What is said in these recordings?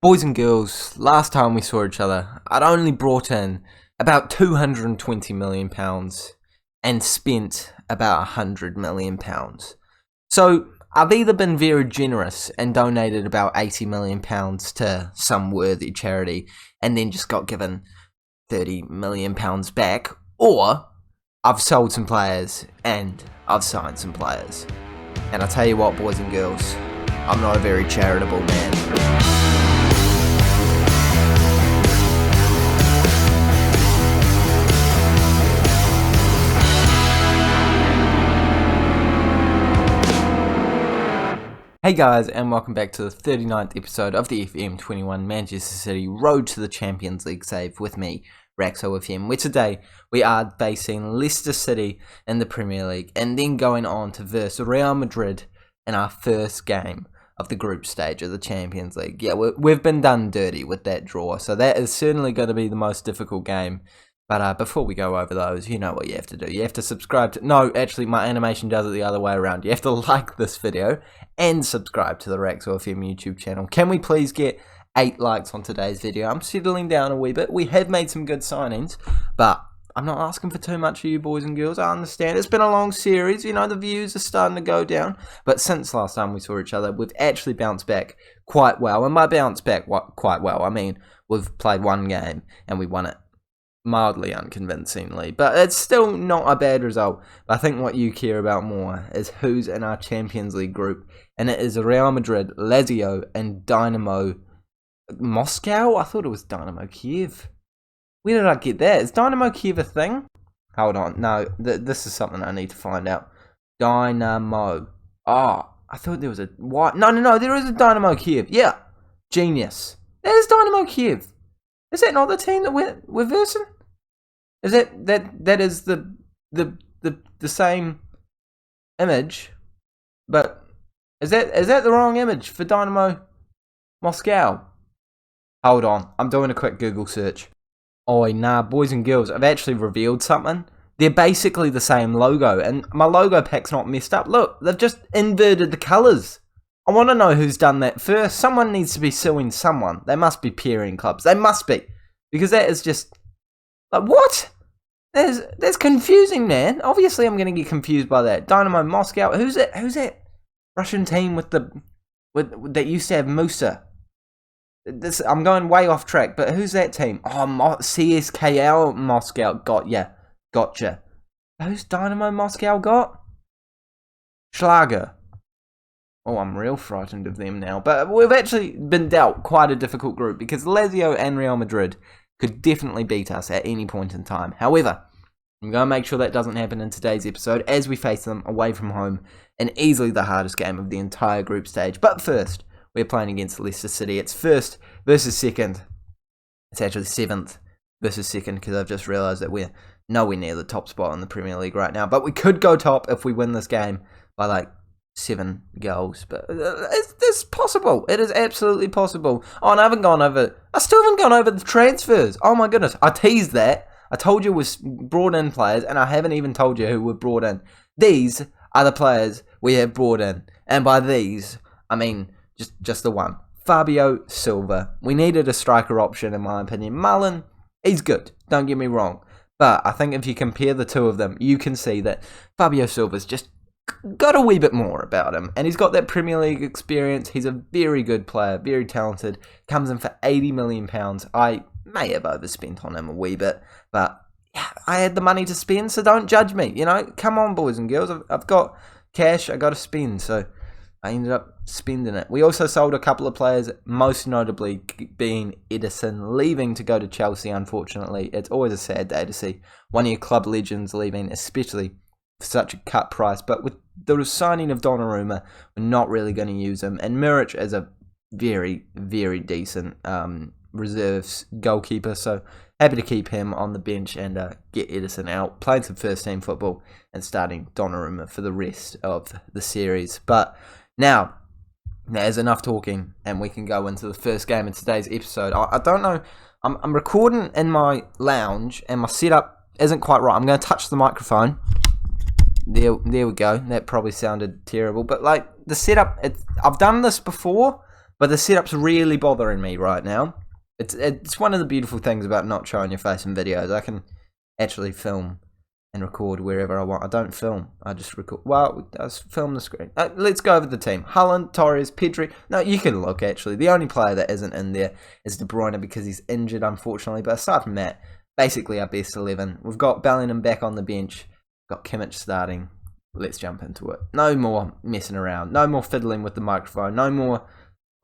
Boys and girls, last time we saw each other, I'd only brought in about £220 million and spent about £100 million. So I've either been very generous and donated about £80 million to some worthy charity and then just got given £30 million back, or I've sold some players and I've signed some players. And I tell you what, boys and girls, I'm not a very charitable man. Hey guys, and welcome back to the 39th episode of the FM21 Manchester City Road to the Champions League save with me, Raxo FM, where today we are facing Leicester City in the Premier League and then going on to verse Real Madrid in our first game of the group stage of the Champions League. Yeah, we've been done dirty with that draw, so that is certainly going to be the most difficult game. But before we go over those, you know what you have to do. You have to subscribe to... No, actually, my animation does it the other way around. You have to like this video and subscribe to the Raxo FM YouTube channel. Can we please get 8 likes on today's video? I'm settling down a wee bit. We have made some good signings, but I'm not asking for too much of you boys and girls. I understand. It's been a long series. You know, the views are starting to go down. But since last time we saw each other, we've actually bounced back quite well. And by bounce back quite well, I mean we've played one game and we won it mildly unconvincingly, but it's still not a bad result. But I think what you care about more is who's in our Champions League group, and it is Real Madrid, Lazio, and Dynamo Moscow. I thought it was Dynamo Kiev. Where did I get that? Is Dynamo Kiev a thing? Hold on, no, this is something I need to find out. Dynamo. Oh, I thought there was a... What? No, there is a Dynamo Kiev. Yeah, genius. That is Dynamo Kiev. Is that not the team that we're versing? Is that is the same image, but is that the wrong image for Dynamo Moscow? Hold on, I'm doing a quick Google search. Oh nah, boys and girls, I've actually revealed something. They're basically the same logo, and my logo pack's not messed up. Look, they've just inverted the colours. I want to know who's done that first. Someone needs to be suing someone. They must be pairing clubs. They must be, because that is just like, what? That's confusing, man. Obviously, I'm going to get confused by that. Dynamo Moscow. Who's that Russian team with that used to have Musa? I'm going way off track, but who's that team? Oh, CSKL Moscow. Gotcha. Who's Dynamo Moscow got? Schlager. Oh, I'm real frightened of them now. But we've actually been dealt quite a difficult group because Lazio and Real Madrid could definitely beat us at any point in time. However, I'm going to make sure that doesn't happen in today's episode as we face them away from home in easily the hardest game of the entire group stage. But first, we're playing against Leicester City. It's first versus second. It's actually 7th versus second because I've just realised that we're nowhere near the top spot in the Premier League right now. But we could go top if we win this game by like 7 goals, but it's possible. It is absolutely possible. Oh, and I still haven't gone over the transfers. Oh my goodness, I teased that. I told you we've brought in players, and I haven't even told you who we've brought in. These are the players we have brought in, and by these, I mean just the one. Fabio Silva. We needed a striker option, in my opinion. Mullen, he's good, don't get me wrong, but I think if you compare the two of them, you can see that Fabio Silva's just got a wee bit more about him, and he's got that Premier League experience. He's a very good player, very talented, comes in for £80 million. I may have overspent on him a wee bit, but yeah, I had the money to spend, so don't judge me, you know. Come on, boys and girls, I've got cash I got to spend, so I ended up spending it. We also sold a couple of players, most notably being Ederson leaving to go to Chelsea, unfortunately. It's always a sad day to see one of your club legends leaving, especially for such a cut price. But with the signing of Donnarumma, we're not really going to use him. And Muric is a very, very decent reserves goalkeeper, so happy to keep him on the bench and get Ederson out, playing some first-team football and starting Donnarumma for the rest of the series. But now, there's enough talking, and we can go into the first game in today's episode. I don't know, I'm recording in my lounge, and my setup isn't quite right. I'm going to touch the microphone. There we go. That probably sounded terrible, but like the setup, I've done this before, But the setup's really bothering me right now. It's one of the beautiful things about not showing your face in videos. I can actually film and record wherever I want. I don't film. I just record. Well, I just film the screen. Let's go over the team. Haaland, Torres, Pedri. No, you can look, actually. The only player that isn't in there is Bryune because he's injured, unfortunately. But aside from that, basically our best 11. We've got Bellingham back on the bench. Got Kimmich starting. Let's jump into it. No more messing around. No more fiddling with the microphone. No more...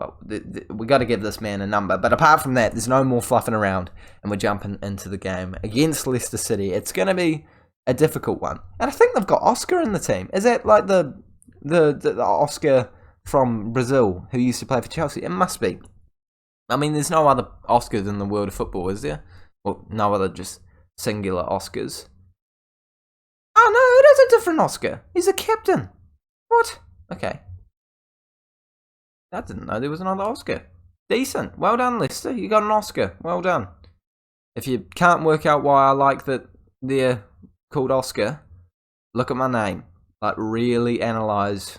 Well, we got to give this man a number. But apart from that, there's no more fluffing around. And we're jumping into the game against Leicester City. It's going to be a difficult one. And I think they've got Oscar in the team. Is that like the Oscar from Brazil who used to play for Chelsea? It must be. I mean, there's no other Oscars in the world of football, is there? Well, no other just singular Oscars. Oh, no, it is a different Oscar. He's a captain. What? Okay. I didn't know there was another Oscar. Decent. Well done, Leicester. You got an Oscar. Well done. If you can't work out why I like that they're called Oscar, look at my name. Like, really analyse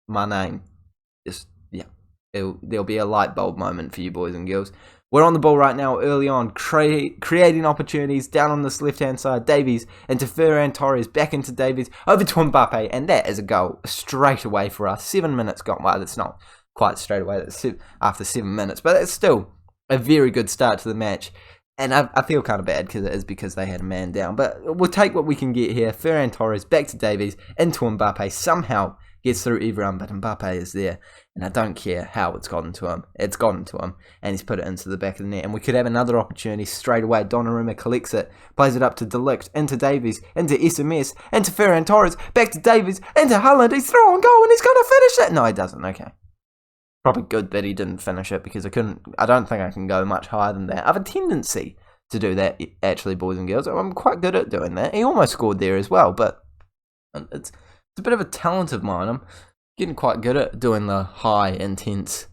my name. Just, yeah. There'll be a light bulb moment for you boys and girls. We're on the ball right now, early on, creating opportunities down on this left-hand side. Davies into Ferran Torres, back into Davies, over to Mbappe, and that is a goal straight away for us. 7 minutes gone. Well, that's not quite straight away. That's after 7 minutes, but it's still a very good start to the match. And I feel kind of bad because they had a man down, but we'll take what we can get here. Ferran Torres back to Davies, into Mbappe, somehow gets through everyone, but Mbappe is there, and I don't care how it's gotten to him. It's gotten to him, and he's put it into the back of the net, and we could have another opportunity straight away. Donnarumma collects it, plays it up to De Ligt, into Davies, into SMS, into Ferran Torres, back to Davies, into Haaland. He's throwing goal, and he's going to finish it. No, he doesn't. Okay. Probably good that he didn't finish it, because I don't think I can go much higher than that. I have a tendency to do that, actually, boys and girls. I'm quite good at doing that. He almost scored there as well, but it's a bit of a talent of mine. I'm getting quite good at doing the high, intense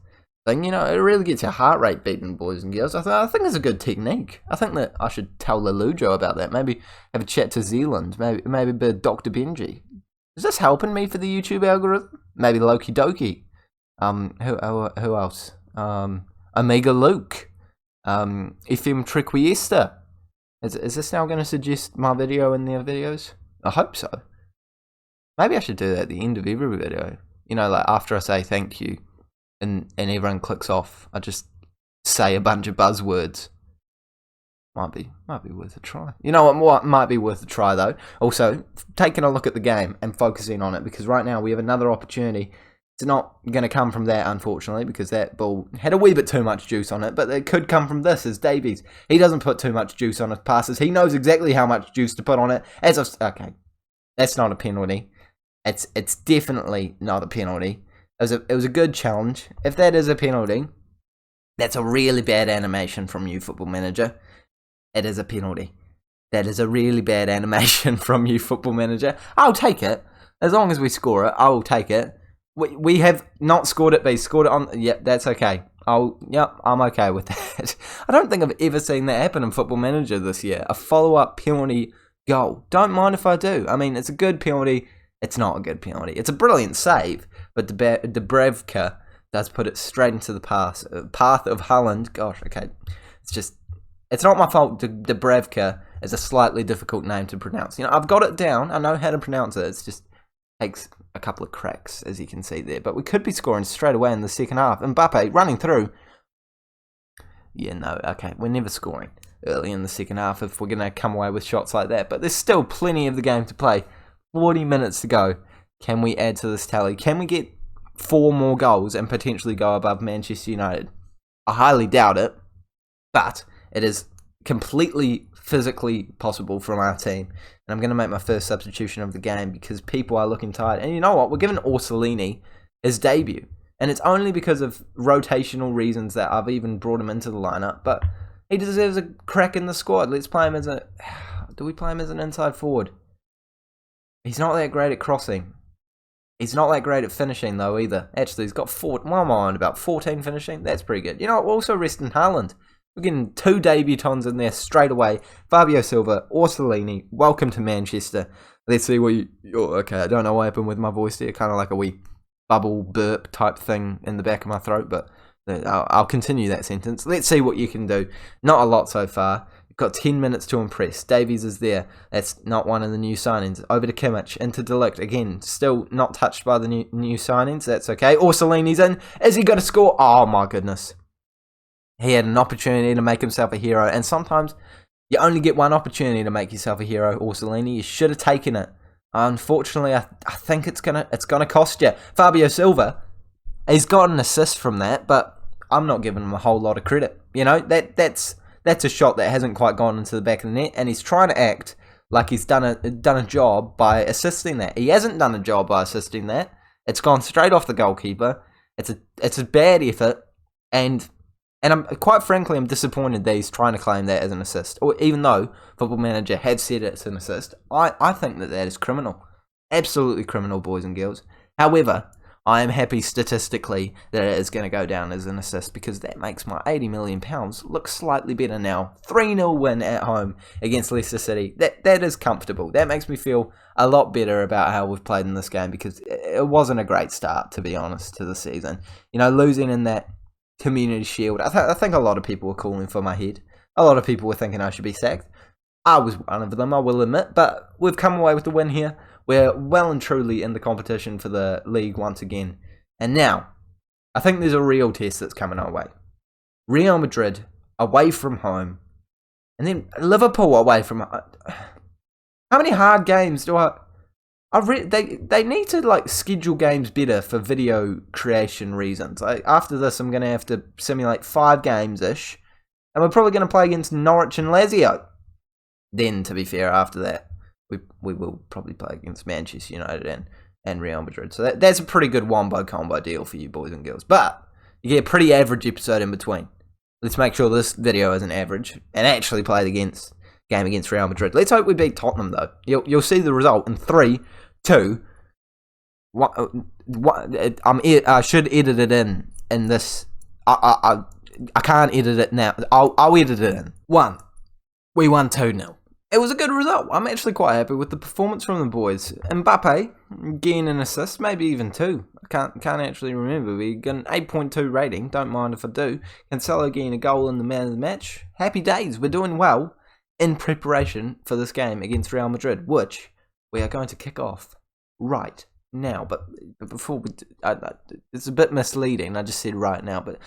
thing. You know, it really gets your heart rate beating, boys and girls. I think it's a good technique. I think that I should tell Lelujo about that. Maybe have a chat to Zealand. Maybe a bit of Dr. Benji. Is this helping me for the YouTube algorithm? Maybe Loki Doki. Who else? Omega Luke. FM Triquiesta. Is this now going to suggest my video in their videos? I hope so. Maybe I should do that at the end of every video. You know, like after I say thank you and everyone clicks off, I just say a bunch of buzzwords. Might be worth a try. You know what might be worth a try though? Also, taking a look at the game and focusing on it, because right now we have another opportunity. It's not going to come from that, unfortunately, because that ball had a wee bit too much juice on it, but it could come from this, as Davies. He doesn't put too much juice on his passes. He knows exactly how much juice to put on it. Okay, that's not a penalty. It's definitely not a penalty. It was a good challenge. If that is a penalty, that's a really bad animation from you, Football Manager. It is a penalty. That is a really bad animation from you, Football Manager. I'll take it. As long as we score it, I will take it. We have not scored it, but he scored it on... Yep, that's okay. I'm okay with that. I don't think I've ever seen that happen in Football Manager this year. A follow-up penalty goal. Don't mind if I do. I mean, it's a good penalty. It's not a good penalty. It's a brilliant save, but Dubravka does put it straight into the path of Haaland. Gosh, okay. It's not my fault. Dubravka is a slightly difficult name to pronounce. You know, I've got it down. I know how to pronounce it. It's just takes a couple of cracks, as you can see there. But we could be scoring straight away in the second half. Mbappe running through. Yeah, no, okay. We're never scoring early in the second half if we're going to come away with shots like that. But there's still plenty of the game to play. 40 minutes to go. Can we add to this tally? Can we get 4 more goals and potentially go above Manchester United? I highly doubt it, but it is completely physically possible from our team. And I'm going to make my first substitution of the game because people are looking tired. And you know what? We're giving Orsolini his debut. And it's only because of rotational reasons that I've even brought him into the lineup. But he deserves a crack in the squad. Let's play him as a... Do we play him as an inside forward? He's not that great at crossing. He's not that great at finishing, though, either. Actually, he's got 14 finishing. That's pretty good. You know what? We're also resting Haaland. We're getting 2 debutants in there straight away. Fabio Silva, Orsolini, welcome to Manchester. Let's see what you... Oh, okay, I don't know what happened with my voice there. Kind of like a wee bubble burp type thing in the back of my throat, but I'll continue that sentence. Let's see what you can do. Not a lot so far. You've got 10 minutes to impress. Davies is there. That's not one of the new signings. Over to Kimmich, into De Ligt. Again, still not touched by the new signings. That's okay. Orsolini's in. Is he going to score? Oh, my goodness. He had an opportunity to make himself a hero. And sometimes you only get one opportunity to make yourself a hero, Orsolini. You should have taken it. Unfortunately, I think it's gonna cost you. Fabio Silva, he's got an assist from that, but I'm not giving him a whole lot of credit. You know, that's a shot that hasn't quite gone into the back of the net, and he's trying to act like he's done a job by assisting that. He hasn't done a job by assisting that. It's gone straight off the goalkeeper. It's a bad effort, and I'm quite frankly, I'm disappointed that he's trying to claim that as an assist. Or even though Football Manager had said it's an assist, I think that is criminal. Absolutely criminal, boys and girls. However, I am happy statistically that it is going to go down as an assist because that makes my £80 million look slightly better now. 3-0 win at home against Leicester City. That is comfortable. That makes me feel a lot better about how we've played in this game because it wasn't a great start, to be honest, to the season. You know, losing in that Community Sheild. I think a lot of people were calling for my head. A lot of people were thinking I should be sacked. I was one of them, I will admit, but we've come away with the win here. We're well and truly in the competition for the league once again. And now, I think there's a real test that's coming our way. Real Madrid away from home, and then Liverpool away from home. How many hard games do they need to like schedule games better for video creation reasons. After this, I'm going to have to simulate 5 games-ish, and we're probably going to play against Norwich and Lazio. Then, to be fair, after that, we will probably play against Manchester United and Real Madrid. So that's a pretty good wombo-combo deal for you boys and girls. But you get a pretty average episode in between. Let's make sure this video isn't average and actually play the game against Real Madrid. Let's hope we beat Tottenham, though. You'll see the result in 3, 2, 1. I should edit it in this. I can't edit it now. I'll edit it in. 1. We won 2-0. It was a good result. I'm actually quite happy with the performance from the boys. Mbappe getting an assist, maybe even 2. I can't actually remember. We got an 8.2 rating. Don't mind if I do. Cancelo getting a goal in the man of the match. Happy days. We're doing well in preparation for this game against Real Madrid, which we are going to kick off right now. But before we it's a bit misleading. I just said right now, but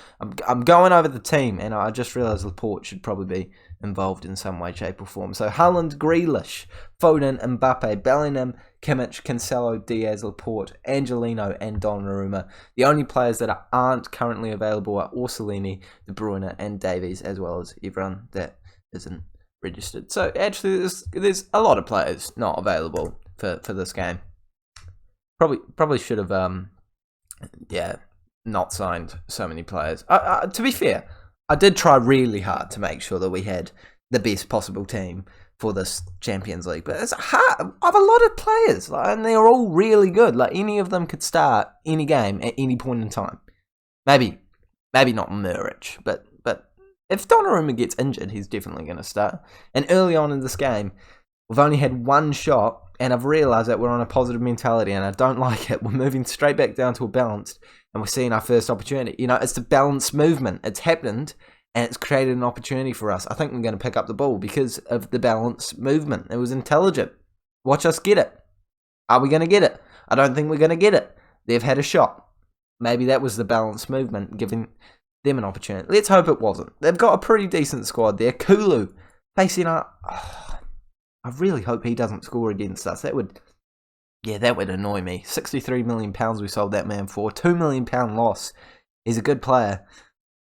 I'm going over the team, and I just realised Laporte should probably be involved in some way, shape or form. So Haaland, Grealish, Foden, Mbappe, Bellingham, Kimmich, Cancelo, Diaz, Laporte, Angelino and Donnarumma. The only players that aren't currently available are Orsolini, De Bryune and Davies, as well as everyone that isn't registered. So actually there's a lot of players not available for this game. Probably should have not signed so many players. To be fair, I did try really hard to make sure that we had the best possible team for this Champions League, but it's hard. I have a lot of players, and they're all really good. Like any of them could start any game at any point in time. Maybe not Muric, but if Donnarumma gets injured, he's definitely going to start. And early on in this game, we've only had one shot, and I've realised that we're on a positive mentality, and I don't like it. We're moving straight back down to a balanced, and we're seeing our first opportunity. You know, it's the balanced movement. It's happened, and it's created an opportunity for us. I think we're going to pick up the ball because of the balanced movement. It was intelligent. Watch us get it. Are we going to get it? I don't think we're going to get it. They've had a shot. Maybe that was the balanced movement, giving them an opportunity. Let's hope it wasn't. They've got a pretty decent squad there. Kulu facing up. I really hope he doesn't score against us. That would annoy me. £63 million we sold that man for. £2 million loss. He's a good player.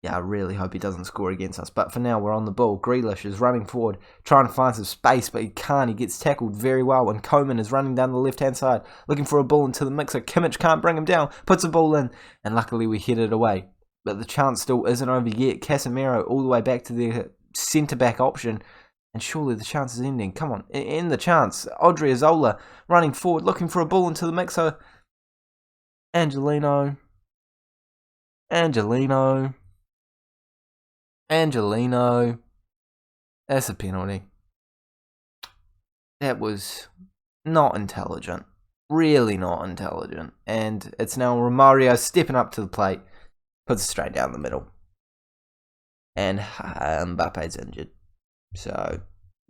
Yeah, I really hope he doesn't score against us. But for now, we're on the ball. Grealish is running forward, trying to find some space, but he can't. He gets tackled very well. And Koeman is running down the left-hand side, looking for a ball into the mixer. Kimmich can't bring him down. Puts the ball in, and luckily we hit it away. But the chance still isn't over yet. Casemiro all the way back to the centre-back option. And surely the chance is ending. Come on, end the chance. Odriozola running forward, looking for a ball into the mixer. Angelino. That's a penalty. That was not intelligent. Really not intelligent. And it's now Romario stepping up to the plate. puts it straight down the middle. And Mbappe's injured. So,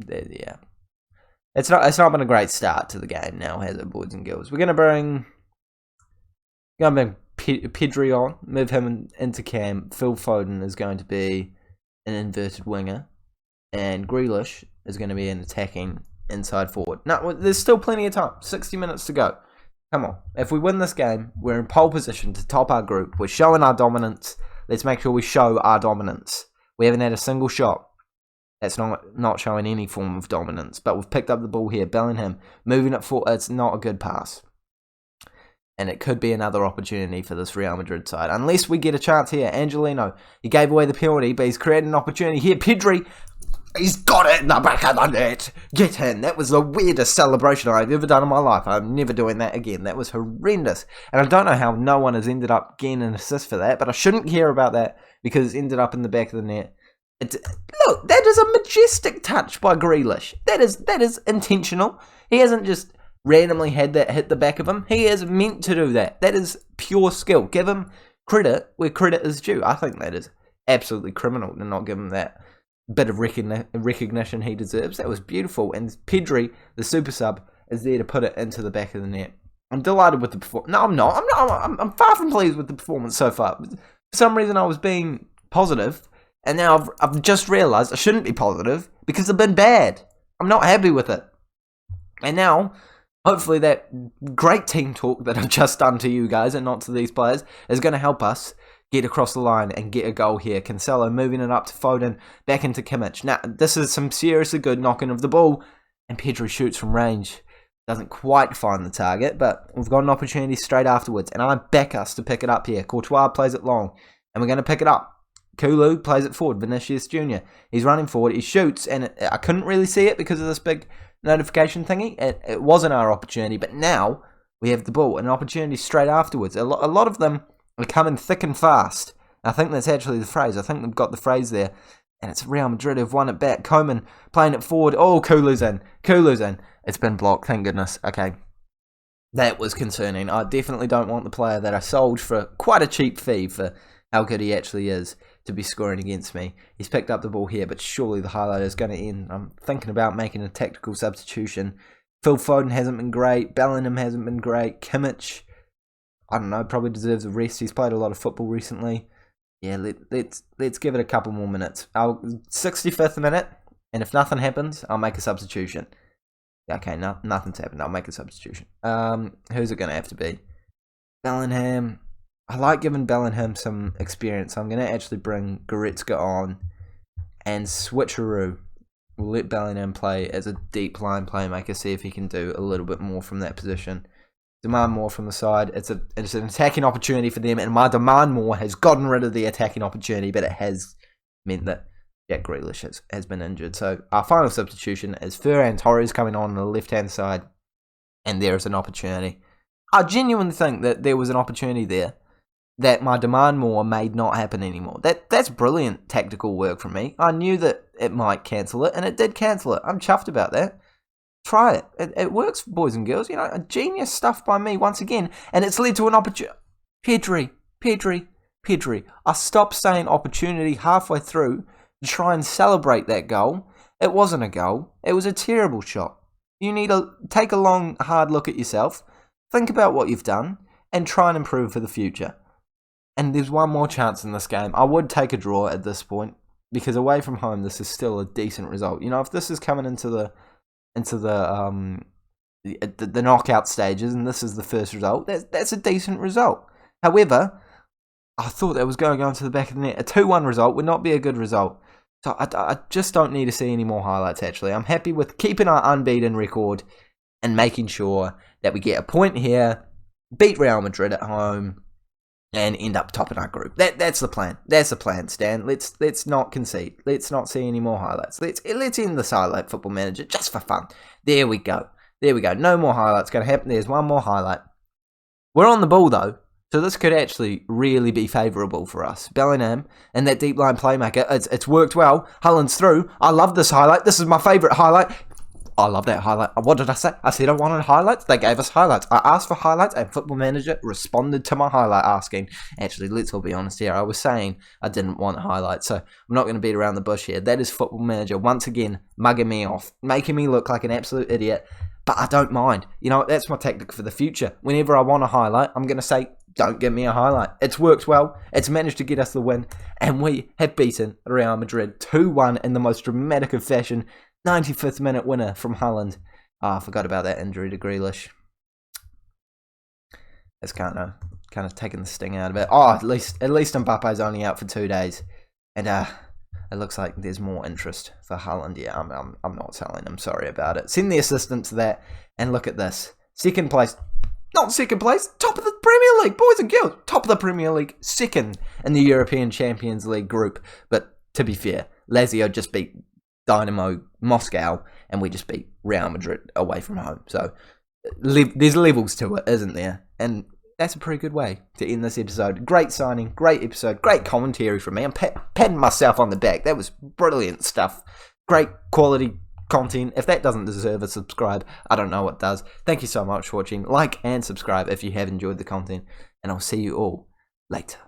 yeah. It's not been a great start to the game now, has it, boys and girls? We're going to bring Pedri on, move him into cam. Phil Foden is going to be an inverted winger. And Grealish is going to be an attacking inside forward. Now, there's still plenty of time. 60 minutes to go. Come on. If we win this game, we're in pole position to top our group. We're showing our dominance. Let's make sure we show our dominance. We haven't had a single shot. That's not showing any form of dominance. But we've picked up the ball here. Bellingham moving it forward. It's not a good pass. And it could be another opportunity for this Real Madrid side. Unless we get a chance here. Angelino, he gave away the penalty, but he's created an opportunity here. Pedri, he's got it in the back of the net. Get in. That was the weirdest celebration I've ever done in my life. I'm never doing that again. That was horrendous. And I don't know how no one has ended up getting an assist for that, but I shouldn't care about that because it ended up in the back of the net. Look, that is a majestic touch by Grealish. That is intentional. He hasn't just randomly had that hit the back of him. He is meant to do that. That is pure skill. Give him credit where credit is due. I think that is absolutely criminal to not give him that bit of recognition he deserves. That was beautiful. And Pedri, the super sub, is there to put it into the back of the net. I'm delighted with the performance. No, I'm not. I'm far from pleased with the performance so far. For some reason, I was being positive. And now I've just realised I shouldn't be positive because I've been bad. I'm not happy with it. And now, hopefully that great team talk that I've just done to you guys and not to these players is going to help us get across the line and get a goal here. Cancelo moving it up to Foden, back into Kimmich. Now, this is some seriously good knocking of the ball. And Pedri shoots from range. Doesn't quite find the target, but we've got an opportunity straight afterwards. And I back us to pick it up here. Courtois plays it long. And we're going to pick it up. Kulu plays it forward. Vinicius Jr. He's running forward. He shoots, and I couldn't really see it because of this big notification thingy. It wasn't our opportunity, but now we have the ball. An opportunity straight afterwards. A lot of them are coming thick and fast. I think that's actually the phrase. I think they've got the phrase there. And it's Real Madrid who've won it back. Koeman playing it forward. Oh, Kulu's in. Kulu's in. It's been blocked. Thank goodness. Okay. That was concerning. I definitely don't want the player that I sold for quite a cheap fee for how good he actually is to be scoring against me. He's picked up the ball here, but surely the highlight is going to end. I'm thinking about making a tactical substitution. Phil Foden hasn't been great. Bellingham hasn't been great. Kimmich, I don't know, probably deserves a rest. He's played a lot of football recently. Yeah, let's give it a couple more minutes. 65th minute, and if nothing happens, I'll make a substitution. Okay, nothing's happened. I'll make a substitution. Who's it going to have to be? Bellingham. I like giving Bellingham some experience. I'm going to actually bring Goretzka on and switcheroo. We'll let Bellingham play as a deep line playmaker, see if he can do a little bit more from that position. Demand more from the side. It's an attacking opportunity for them, and my demand more has gotten rid of the attacking opportunity, but it has meant that Jack Grealish has been injured. So our final substitution is Ferran Torres coming on the left-hand side, and there is an opportunity. I genuinely think that there was an opportunity there that my demand more made not happen anymore. That's brilliant tactical work from me. I knew that it might cancel it, and it did cancel it. I'm chuffed about that. Try it. It works, boys and girls. You know, genius stuff by me once again, and it's led to an opportunity. Pedri. I stopped saying opportunity halfway through to try and celebrate that goal. It wasn't a goal. It was a terrible shot. You need to take a long, hard look at yourself, think about what you've done, and try and improve for the future. And there's one more chance in this game. I would take a draw at this point because away from home, this is still a decent result. You know, if this is coming into the knockout stages and this is the first result, that's a decent result. However, I thought that was going to go into the back of the net. A 2-1 result would not be a good result. So I just don't need to see any more highlights, actually. I'm happy with keeping our unbeaten record and making sure that we get a point here, beat Real Madrid at home, and end up topping our group. That's the plan. That's the plan, Stan. Let's not concede. Let's not see any more highlights. Let's end this highlight Football Manager just for fun. There we go. No more highlights going to happen. There's one more highlight. We're on the ball though, so this could actually really be favourable for us. Bellingham and that deep line playmaker. It's worked well. Haaland's through. I love this highlight. This is my favourite highlight. I love that highlight. What did I say? I said I wanted highlights. They gave us highlights. I asked for highlights, and Football Manager responded to my highlight asking. Actually, let's all be honest here. I was saying I didn't want highlights, so I'm not going to beat around the bush here. That is Football Manager once again mugging me off, making me look like an absolute idiot. But I don't mind. You know, that's my tactic for the future. Whenever I want a highlight, I'm going to say, don't give me a highlight. It's worked well. It's managed to get us the win. And we have beaten Real Madrid 2-1 in the most dramatic of fashion. 95th minute winner from Haaland. I forgot about that injury to Grealish. It's kind of taking the sting out of it. At least Mbappe's only out for 2 days. And it looks like there's more interest for Haaland. Yeah, I'm not selling him. Sorry about it. Send the assistant to that. And look at this. Second place. Not second place. Top of the Premier League. Boys and girls. Top of the Premier League. Second in the European Champions League group. But to be fair, Lazio just beat Dynamo Moscow. And we just beat Real Madrid away from home. So there's levels to it, isn't there? And that's a pretty good way to end this episode. Great signing, great episode, great commentary from me. I'm patting myself on the back. That was brilliant stuff. Great quality content. If that doesn't deserve a subscribe, I don't know what does. Thank you so much for watching. Like and subscribe if you have enjoyed the content. And I'll see you all later.